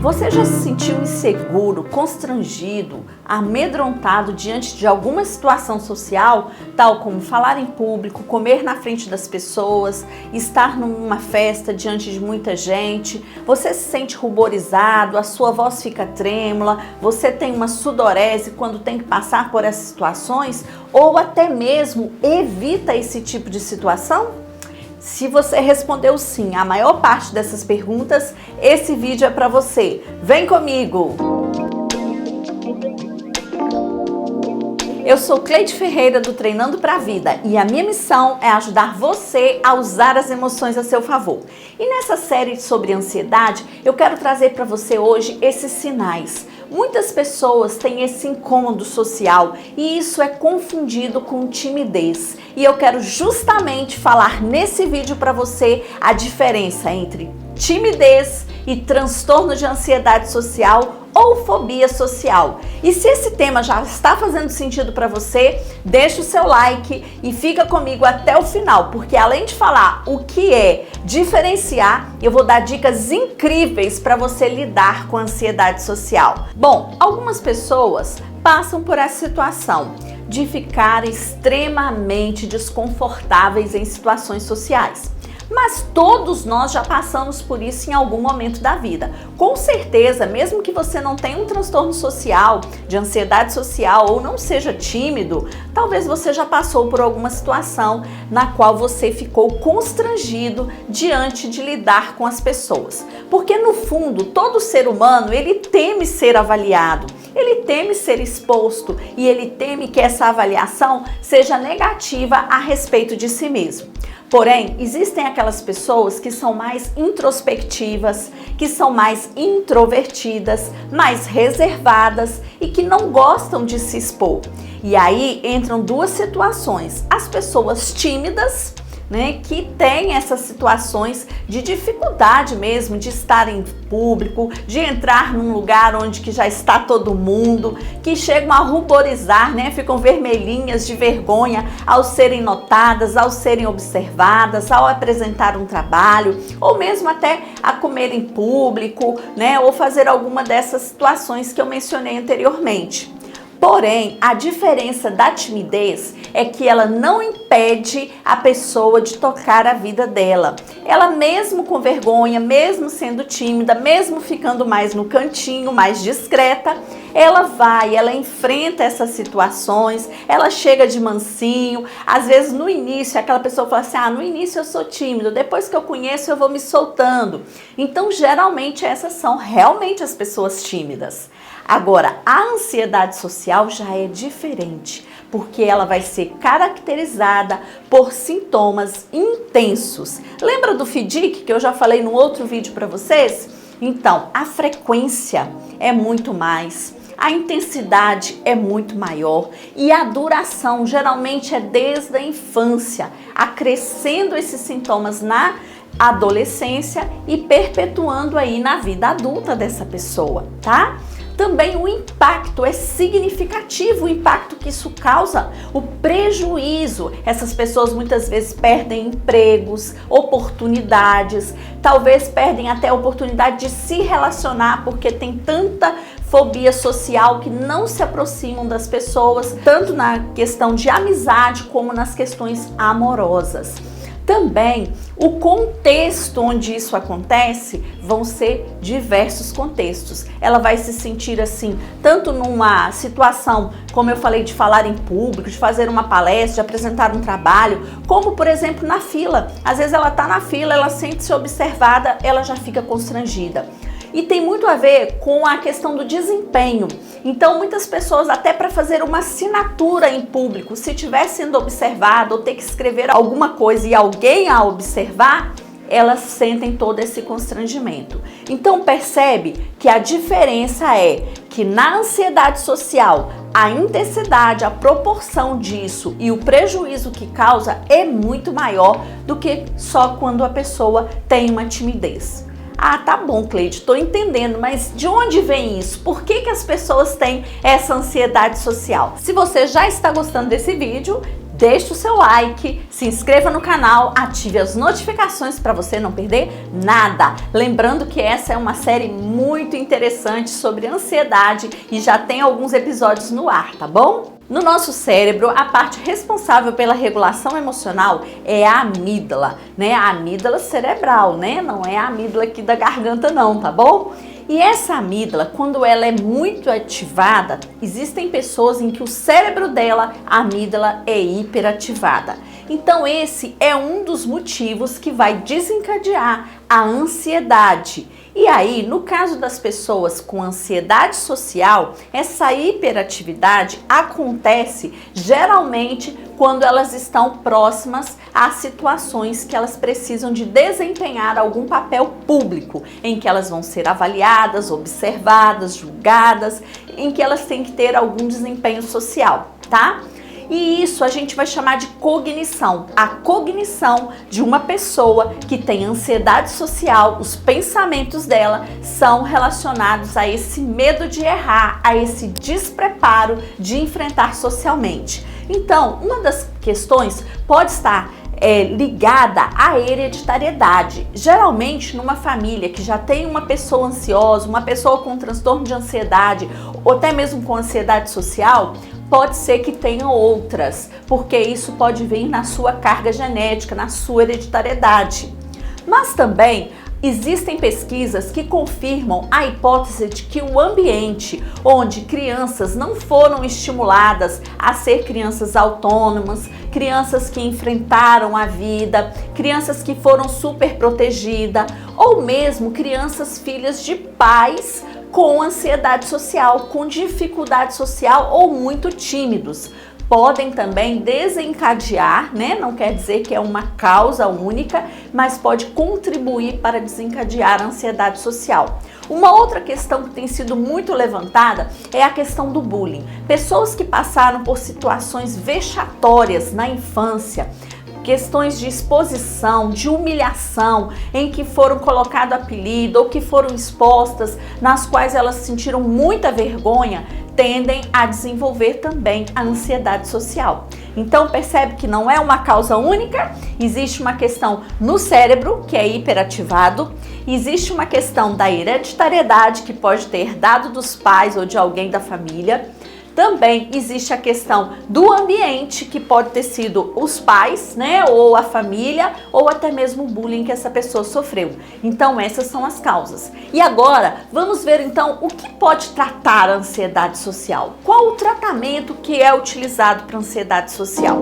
Você já se sentiu inseguro, constrangido, amedrontado diante de alguma situação social, tal como falar em público, comer na frente das pessoas, estar numa festa diante de muita gente? Você se sente ruborizado, a sua voz fica trêmula, você tem uma sudorese quando tem que passar por essas situações? Ou até mesmo evita esse tipo de situação? Se você respondeu sim a maior parte dessas perguntas, esse vídeo é para você. Vem comigo! Eu sou Cleide Ferreira do Treinando pra Vida e a minha missão é ajudar você a usar as emoções a seu favor. E nessa série sobre ansiedade, eu quero trazer para você hoje esses sinais. Muitas pessoas têm esse incômodo social e isso é confundido com timidez. E eu quero justamente falar nesse vídeo para você a diferença entre timidez e transtorno de ansiedade social ou fobia social. E se esse tema já está fazendo sentido para você, deixa o seu like e fica comigo até o final, porque além de falar o que é diferenciar, eu vou dar dicas incríveis para você lidar com a ansiedade social. Bom, algumas pessoas passam por essa situação de ficar extremamente desconfortáveis em situações sociais. Mas todos nós já passamos por isso em algum momento da vida. Com certeza, mesmo que você não tenha um transtorno social, de ansiedade social ou não seja tímido, talvez você já passou por alguma situação na qual você ficou constrangido diante de lidar com as pessoas. Porque no fundo, todo ser humano, ele teme ser avaliado, ele teme ser exposto e ele teme que essa avaliação seja negativa a respeito de si mesmo. Porém, existem aquelas pessoas que são mais introspectivas, que são mais introvertidas, mais reservadas e que não gostam de se expor. E aí entram duas situações: as pessoas tímidas, que tem essas situações de dificuldade mesmo de estar em público, de entrar num lugar onde que já está todo mundo, que chegam a ruborizar, ficam vermelhinhas de vergonha ao serem notadas, ao serem observadas, ao apresentar um trabalho, ou mesmo até a comer em público, ou fazer alguma dessas situações que eu mencionei anteriormente. Porém, a diferença da timidez é que ela não impede a pessoa de tocar a vida dela. Ela mesmo com vergonha, mesmo sendo tímida, mesmo ficando mais no cantinho, mais discreta, ela enfrenta essas situações, ela chega de mansinho. Às vezes no início, aquela pessoa fala assim, no início eu sou tímido, depois que eu conheço eu vou me soltando. Então, geralmente essas são realmente as pessoas tímidas. Agora, a ansiedade social já é diferente, porque ela vai ser caracterizada por sintomas intensos. Lembra do FDIC que eu já falei no outro vídeo para vocês? Então, a frequência é muito mais, a intensidade é muito maior e a duração geralmente é desde a infância, acrescendo esses sintomas na adolescência e perpetuando aí na vida adulta dessa pessoa, tá? Também o impacto é significativo, o impacto que isso causa, o prejuízo. Essas pessoas muitas vezes perdem empregos, oportunidades, talvez perdem até a oportunidade de se relacionar porque tem tanta fobia social que não se aproximam das pessoas, tanto na questão de amizade como nas questões amorosas. Também o contexto onde isso acontece vão ser diversos contextos. Ela vai se sentir assim, tanto numa situação, como eu falei, de falar em público, de fazer uma palestra, de apresentar um trabalho, como por exemplo na fila. Às vezes ela está na fila, ela sente-se observada, ela já fica constrangida. E tem muito a ver com a questão do desempenho. Então, muitas pessoas, até para fazer uma assinatura em público, se estiver sendo observado ou ter que escrever alguma coisa e alguém a observar, elas sentem todo esse constrangimento. Então, percebe que a diferença é que na ansiedade social, a intensidade, a proporção disso e o prejuízo que causa é muito maior do que só quando a pessoa tem uma timidez. Tá bom, Cleide, tô entendendo, mas de onde vem isso? Por que as pessoas têm essa ansiedade social? Se você já está gostando desse vídeo, deixe o seu like, se inscreva no canal, ative as notificações para você não perder nada. Lembrando que essa é uma série muito interessante sobre ansiedade e já tem alguns episódios no ar, tá bom? No nosso cérebro, a parte responsável pela regulação emocional é a amígdala, né? A amígdala cerebral, né? Não é a amígdala aqui da garganta não, tá bom? E essa amígdala, quando ela é muito ativada, existem pessoas em que o cérebro dela, a amígdala, é hiperativada. Então esse é um dos motivos que vai desencadear a ansiedade. E aí, no caso das pessoas com ansiedade social, essa hiperatividade acontece geralmente quando elas estão próximas a situações que elas precisam de desempenhar algum papel público, em que elas vão ser avaliadas, observadas, julgadas, em que elas têm que ter algum desempenho social, tá? E isso a gente vai chamar de cognição. A cognição de uma pessoa que tem ansiedade social, os pensamentos dela são relacionados a esse medo de errar, a esse despreparo de enfrentar socialmente. Então, uma das questões pode estar ligada à hereditariedade. Geralmente, numa família que já tem uma pessoa ansiosa, uma pessoa com transtorno de ansiedade, ou até mesmo com ansiedade social, pode ser que tenha outras, porque isso pode vir na sua carga genética, na sua hereditariedade. Mas também existem pesquisas que confirmam a hipótese de que o ambiente onde crianças não foram estimuladas a ser crianças autônomas, crianças que enfrentaram a vida, crianças que foram super protegidas, ou mesmo crianças filhas de pais com ansiedade social, com dificuldade social ou muito tímidos. Podem também desencadear, né? Não quer dizer que é uma causa única, mas pode contribuir para desencadear a ansiedade social. Uma outra questão que tem sido muito levantada é a questão do bullying. Pessoas que passaram por situações vexatórias na infância, questões de exposição, de humilhação, em que foram colocado apelido ou que foram expostas, nas quais elas sentiram muita vergonha, tendem a desenvolver também a ansiedade social. Então percebe que não é uma causa única, existe uma questão no cérebro que é hiperativado, existe uma questão da hereditariedade que pode ter herdado dos pais ou de alguém da família. Também existe a questão do ambiente, que pode ter sido os pais, né, ou a família, ou até mesmo o bullying que essa pessoa sofreu. Então essas são as causas. E agora vamos ver então o que pode tratar a ansiedade social. Qual o tratamento que é utilizado para a ansiedade social?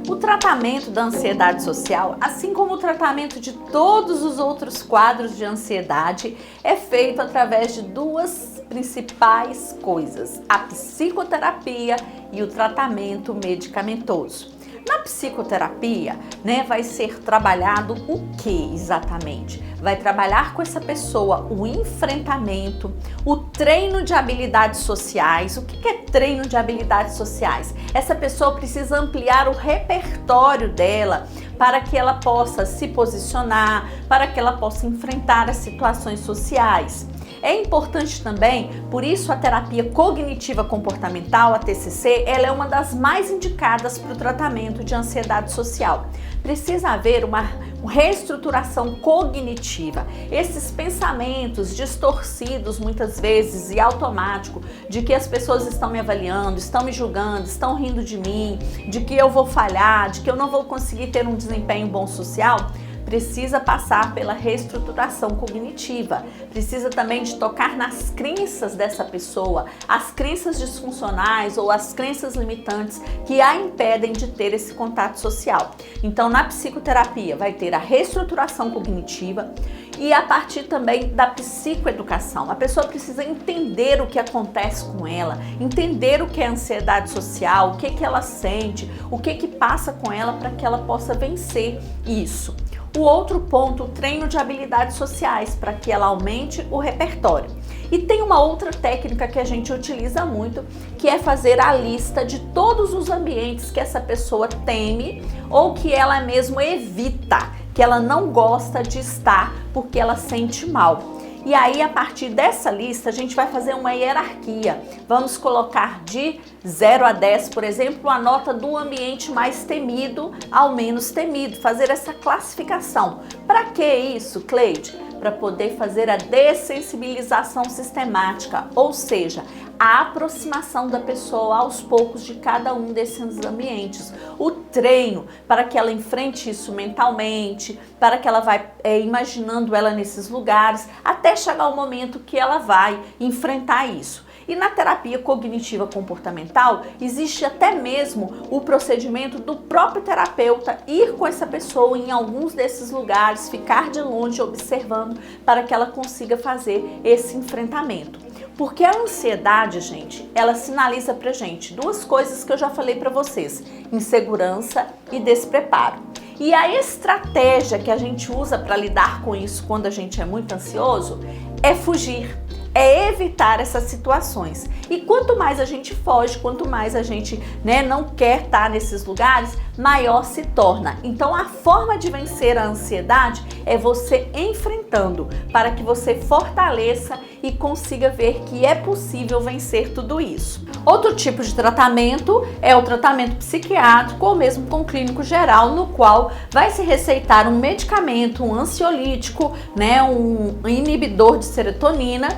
O tratamento da ansiedade social, assim como o tratamento de todos os outros quadros de ansiedade, é feito através de duas principais coisas: a psicoterapia e o tratamento medicamentoso. Na psicoterapia, né, vai ser trabalhado o que exatamente? Vai trabalhar com essa pessoa o enfrentamento, o treino de habilidades sociais. O que é treino de habilidades sociais? Essa pessoa precisa ampliar o repertório dela para que ela possa se posicionar, para que ela possa enfrentar as situações sociais. É importante também, por isso a terapia cognitiva comportamental, a TCC, ela é uma das mais indicadas para o tratamento de ansiedade social. Precisa haver uma reestruturação cognitiva. Esses pensamentos distorcidos muitas vezes e automáticos de que as pessoas estão me avaliando, estão me julgando, estão rindo de mim, de que eu vou falhar, de que eu não vou conseguir ter um desempenho bom social, precisa passar pela reestruturação cognitiva, precisa também de tocar nas crenças dessa pessoa, as crenças disfuncionais ou as crenças limitantes que a impedem de ter esse contato social. Então, na psicoterapia vai ter a reestruturação cognitiva e a partir também da psicoeducação. A pessoa precisa entender o que acontece com ela, entender o que é ansiedade social, o que ela sente, o que passa com ela para que ela possa vencer isso. O outro ponto, o treino de habilidades sociais, para que ela aumente o repertório. E tem uma outra técnica que a gente utiliza muito, que é fazer a lista de todos os ambientes que essa pessoa teme ou que ela mesmo evita, que ela não gosta de estar porque ela sente mal. E aí, a partir dessa lista, a gente vai fazer uma hierarquia. Vamos colocar de 0 a 10, por exemplo, a nota do ambiente mais temido ao menos temido. Fazer essa classificação. Para que isso, Cleide? Para poder fazer a dessensibilização sistemática, ou seja, a aproximação da pessoa aos poucos de cada um desses ambientes. O treino para que ela enfrente isso mentalmente, para que ela vai imaginando ela nesses lugares, até chegar o momento que ela vai enfrentar isso. E na terapia cognitiva comportamental, existe até mesmo o procedimento do próprio terapeuta ir com essa pessoa em alguns desses lugares, ficar de longe observando para que ela consiga fazer esse enfrentamento. Porque a ansiedade, gente, ela sinaliza pra gente duas coisas que eu já falei pra vocês: insegurança e despreparo. E a estratégia que a gente usa para lidar com isso quando a gente é muito ansioso é fugir. É evitar essas situações. E quanto mais a gente foge, quanto mais a gente não quer estar nesses lugares, maior se torna. Então a forma de vencer a ansiedade é você enfrentando, para que você fortaleça e consiga ver que é possível vencer tudo isso. Outro tipo de tratamento é o tratamento psiquiátrico ou mesmo com clínico geral, no qual vai se receitar um medicamento, um ansiolítico, um inibidor de serotonina,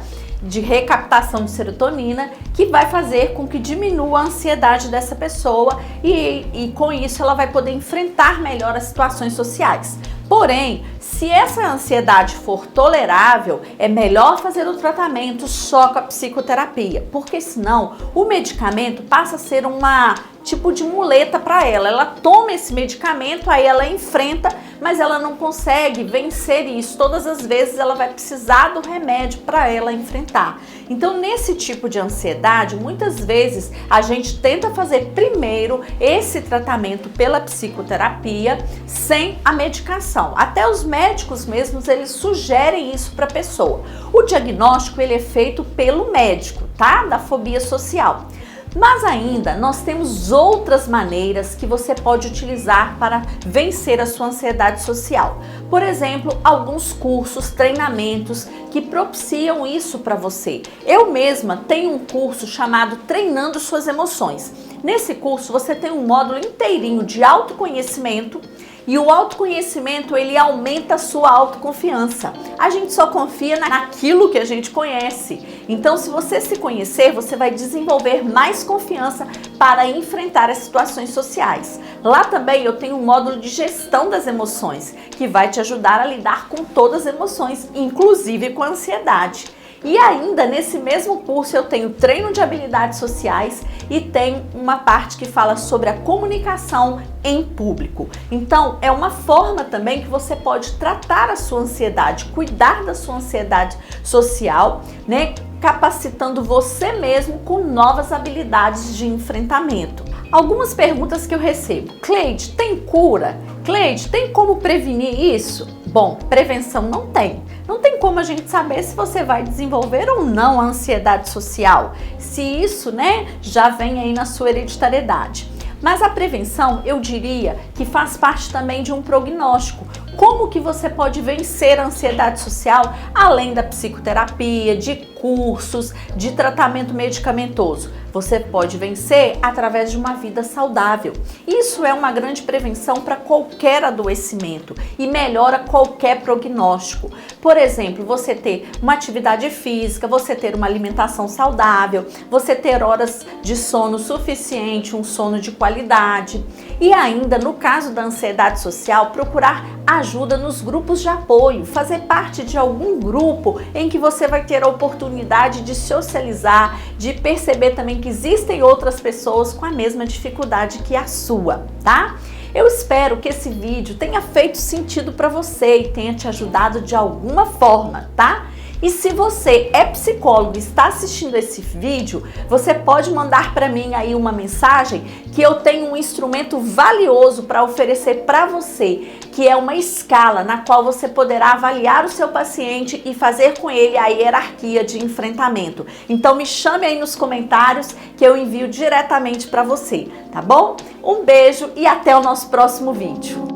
de recaptação de serotonina, que vai fazer com que diminua a ansiedade dessa pessoa e com isso ela vai poder enfrentar melhor as situações sociais. Porém, se essa ansiedade for tolerável, é melhor fazer o tratamento só com a psicoterapia, porque senão o medicamento passa a ser uma tipo de muleta para ela. Ela toma esse medicamento, aí ela enfrenta, mas ela não consegue vencer isso. Todas as vezes ela vai precisar do remédio para ela enfrentar. Então, nesse tipo de ansiedade, muitas vezes a gente tenta fazer primeiro esse tratamento pela psicoterapia sem a medicação. Até os médicos mesmos, eles sugerem isso para a pessoa. O diagnóstico, ele é feito pelo médico, tá? Da fobia social. Mas ainda nós temos outras maneiras que você pode utilizar para vencer a sua ansiedade social. Por exemplo, alguns cursos, treinamentos que propiciam isso para você. Eu mesma tenho um curso chamado Treinando Suas Emoções. Nesse curso você tem um módulo inteirinho de autoconhecimento. E o autoconhecimento, ele aumenta a sua autoconfiança. A gente só confia naquilo que a gente conhece. Então, se você se conhecer, você vai desenvolver mais confiança para enfrentar as situações sociais. Lá também eu tenho um módulo de gestão das emoções, que vai te ajudar a lidar com todas as emoções, inclusive com a ansiedade. E ainda nesse mesmo curso eu tenho treino de habilidades sociais e tem uma parte que fala sobre a comunicação em público. Então é uma forma também que você pode tratar a sua ansiedade, cuidar da sua ansiedade social, capacitando você mesmo com novas habilidades de enfrentamento. Algumas perguntas que eu recebo: Cleide, tem cura? Cleide, tem como prevenir isso? Bom, prevenção não tem. Não tem como a gente saber se você vai desenvolver ou não a ansiedade social, se isso, já vem aí na sua hereditariedade. Mas a prevenção, eu diria que faz parte também de um prognóstico. Como que você pode vencer a ansiedade social, além da psicoterapia, de cursos, de tratamento medicamentoso? Você pode vencer através de uma vida saudável. Isso é uma grande prevenção para qualquer adoecimento e melhora qualquer prognóstico. Por exemplo, você ter uma atividade física, você ter uma alimentação saudável, você ter horas de sono suficiente, um sono de qualidade. E ainda, no caso da ansiedade social, procurar ajuda nos grupos de apoio, fazer parte de algum grupo em que você vai ter a oportunidade de socializar, de perceber também que existem outras pessoas com a mesma dificuldade que a sua, tá? Eu espero que esse vídeo tenha feito sentido para você e tenha te ajudado de alguma forma, tá? E se você é psicólogo e está assistindo esse vídeo, você pode mandar para mim aí uma mensagem que eu tenho um instrumento valioso para oferecer para você, que é uma escala na qual você poderá avaliar o seu paciente e fazer com ele a hierarquia de enfrentamento. Então me chame aí nos comentários que eu envio diretamente para você, tá bom? Um beijo e até o nosso próximo vídeo.